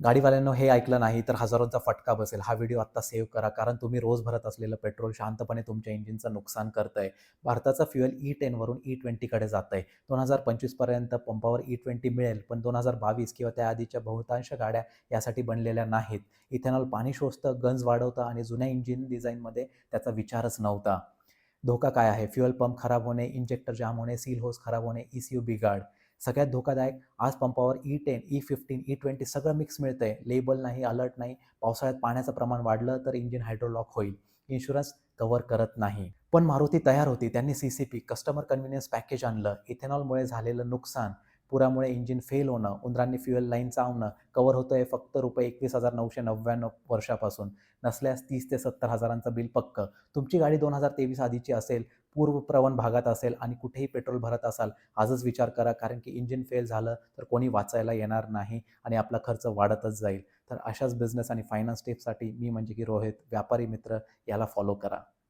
गाडीवाल्यांनो हे ऐकलं नाही तर हजारोंचा फटका बसेल. हा व्हिडिओ आत्ता सेव्ह करा कारण तुम्ही रोज भरत असलेलं पेट्रोल शांतपणे तुमच्या इंजिनचं नुकसान करतंय. भारताचं फ्युएल E10 वरून E20 कडे जातंय. 2025 पर्यंत पंपावर E20 मिळेल, पण 2022 किंवा त्याआधीच्या बहुतांश गाड्या यासाठी बनलेल्या नाहीत. इथेनॉल पाणी शोषतं, गंज वाढवतं आणि जुन्या इंजिन डिझाईनमध्ये त्याचा विचारच नव्हता. धोका काय आहे? फ्युएल पंप खराब होणे, इंजेक्टर जाम होणे, सील होस खराब होणे, ECU बिघाड. सगळ्यात धोकादायक आज पंपावर E10, E15, E20 सगळं मिक्स मिळतंय. लेबल नाही, अलर्ट नाही. पावसाळ्यात पाण्याचं प्रमाण वाढलं तर इंजिन हायड्रोलॉक होईल. इन्शुरन्स कव्हर करत नाही. पण मारुती तयार होती. त्यांनी CCP कस्टमर कन्व्हिनियन्स पॅकेज आणलं. इथेनॉलमुळे झालेलं नुकसान, पुरामुळे इंजिन फेल होणं, उंदरांनी फ्युएल लाईन चावणं कव्हर होतंय फक्त ₹21,999 वर्षापासून. नसल्यास 30 ते 70 हजारांचं बिल पक्कं. तुमची गाडी 2023 आधीची असेल, पूर्वप्रवण भागात असेल आणि कुठेही पेट्रोल भरत असाल, आजच विचार करा कारण की इंजिन फेल झालं तर कोणी वाचायला येणार नाही आणि आपला खर्च वाढतच जाईल. तर अशाच बिझनेस आणि फायनान्स टिप्ससाठी मी म्हणजे की रोहित, व्यापारी मित्र याला फॉलो करा.